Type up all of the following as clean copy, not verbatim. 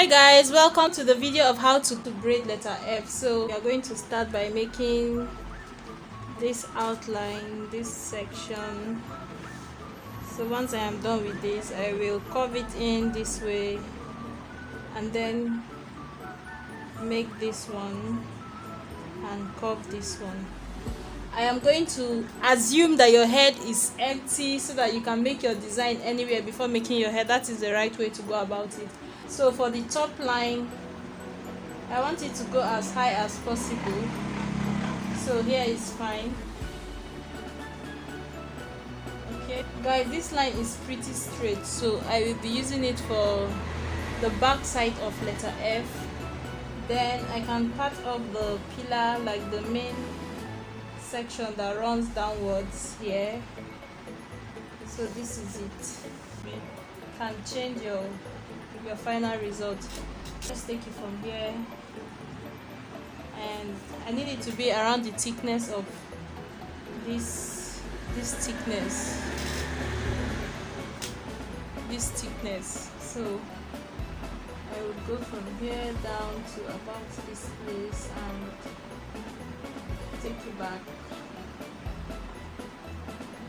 Hi guys, welcome to the video of how to braid letter F. So we are going to start by making this outline, this section. So once I am done with this, I will curve it in this way and then make this one and curve this one. I am going to assume that your head is empty so that you can make your design anywhere before making your head. That is the right way to go about it. So for the top line, I want it to go as high as possible. So here is fine. Okay guys, this line is pretty straight, so I will be using it for the back side of letter F. Then I can part off the pillar, like the main section that runs downwards here. So this is it. You can change your final result. Just take it from here, and I need it to be around the thickness of this thickness. So I will go from here down to about this place and take it back.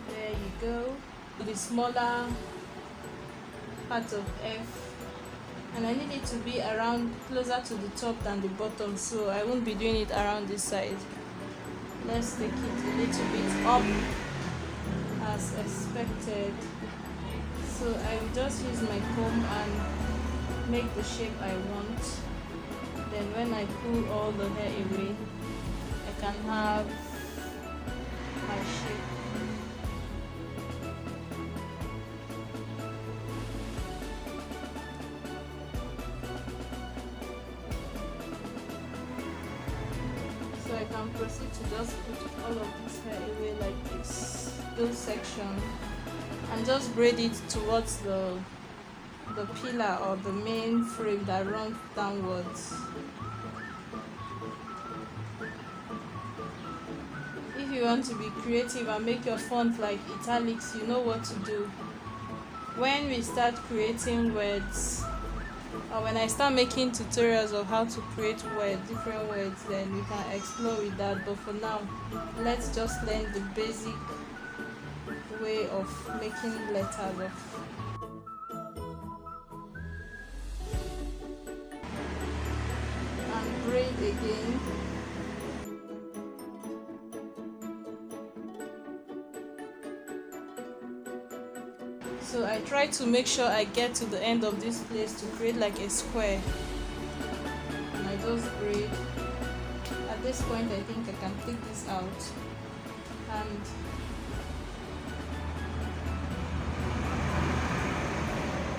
There you go. The smaller part of F, and I need it to be around closer to the top than the bottom, so I won't be doing it around this side. Let's take it a little bit up as expected. So I will just use my comb and make the shape I want. Then when I pull all the hair away, I can have my shape. So I can proceed to just put all of this hair away like this, those sections, and just braid it towards the pillar or the main frame that runs downwards. If you want to be creative and make your font like italics, you know what to do. When we start creating words, or when I start making tutorials of how to create different words, then we can explore with that. But for now, let's just learn the basic way of making letters and braid again. So I try to make sure I get to the end of this place to create like a square, and I just braid. At this point I think I can take this out, and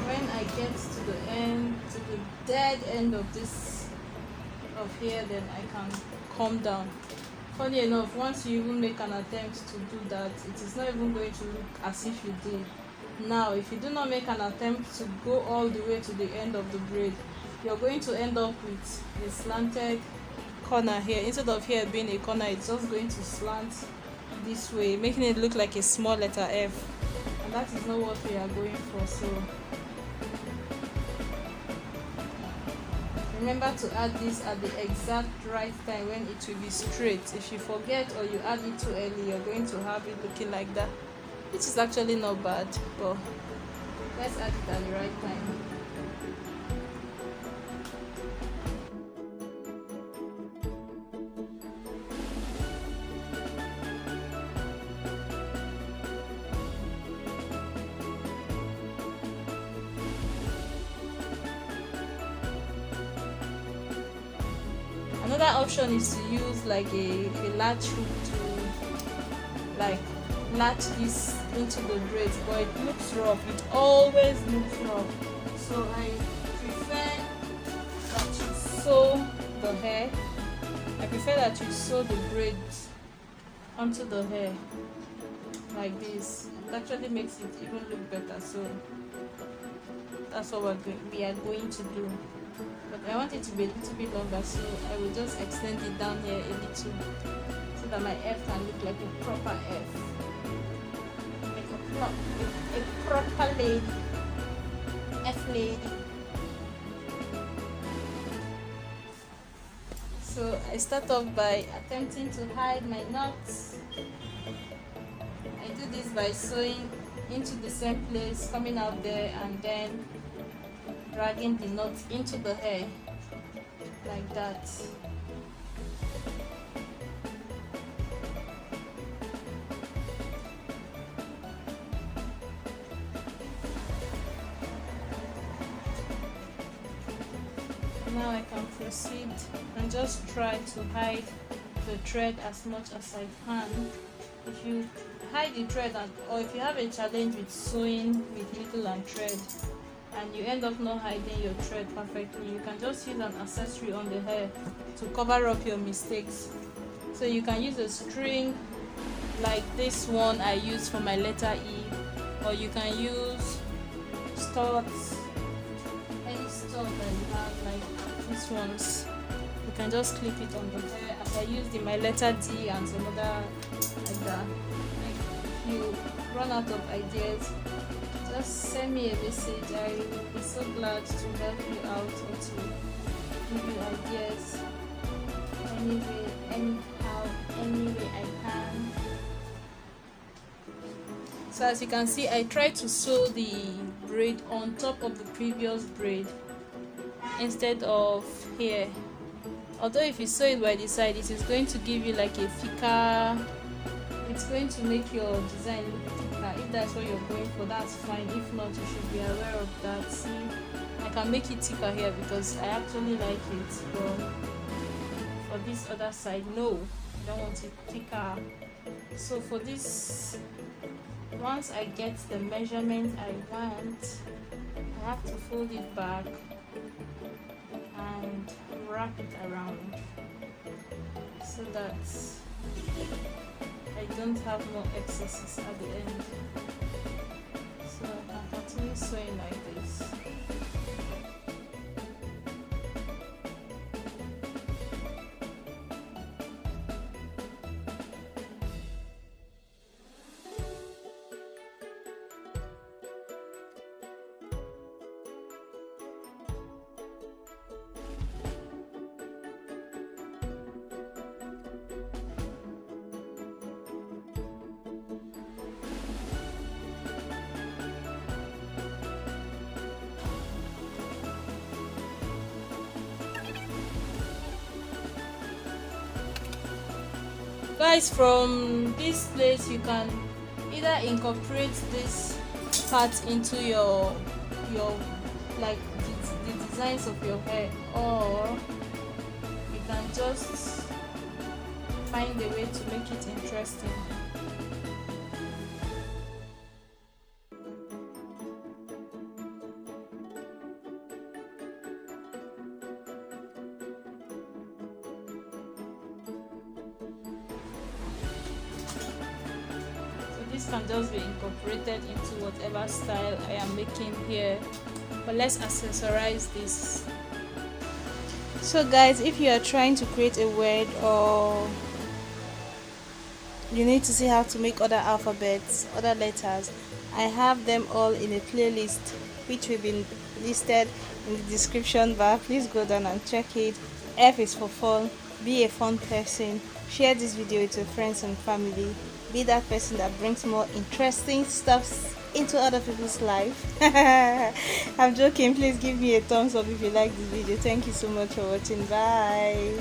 when I get to the end, to the dead end of here, then I can come down. Funny enough, once you even make an attempt to do that, it is not even going to look as if you did. Now if you do not make an attempt to go all the way to the end of the braid, you're going to end up with a slanted corner here. Instead of here being a corner, it's just going to slant this way, making it look like a small letter F, and that is not what we are going for. So remember to add this at the exact right time when it will be straight. If you forget or you add it too early, you're going to have it looking like that, which is actually not bad, but let's add it at the right time. Another option is to use like a latch hook to like latch this into the braids, but it looks rough. It always looks rough. So I prefer that you sew the hair. I prefer that you sew the braids onto the hair like this. It actually makes it even look better. So that's what we are going to do. But I want it to be a little bit longer, so I will just extend it down here a little, so that my F can look like a proper F. A proper lady, F lady. So I start off by attempting to hide my knots. I do this by sewing into the same place, coming out there, and then dragging the knot into the hair like that. Now I can proceed and just try to hide the thread as much as I can. If you hide the thread, or if you have a challenge with sewing with needle and thread and you end up not hiding your thread perfectly, you can just use an accessory on the hair to cover up your mistakes. So you can use a string like this one I use for my letter E, or you can use studs, any stud that you have, like these ones. You can just clip it on the hair as I used in my letter D and some other like that. If you run out of ideas, just send me a message. I will be so glad to help you out or to give you ideas anyway, anyhow, any way I can. So as you can see, I try to sew the braid on top of the previous braid instead of here. Although if you sew it by the side, it is going to give you like a thicker, it's going to make your design look thicker. If that's what you're going for, that's fine. If not, you should be aware of that. See, I can make it thicker here because I actually like it, but for this other side, no, I don't want it thicker. So for this, once I get the measurement I want, I have to fold it back and wrap it around so that I don't have more excesses at the end. So I can continue sewing like this. Guys, from this place you can either incorporate this part into your like the designs of your hair, or you can just find a way to make it interesting. This can just be incorporated into whatever style I am making here, but let's accessorize this. So guys, if you are trying to create a word, or you need to see how to make other alphabets, other letters, I have them all in a playlist which will be listed in the description bar. Please go down and check it. F is for fun. Be a fun person. Share this video with your friends and family. Be that person that brings more interesting stuff into other people's life. I'm joking. Please give me a thumbs up if you like this video. Thank you so much for watching. Bye.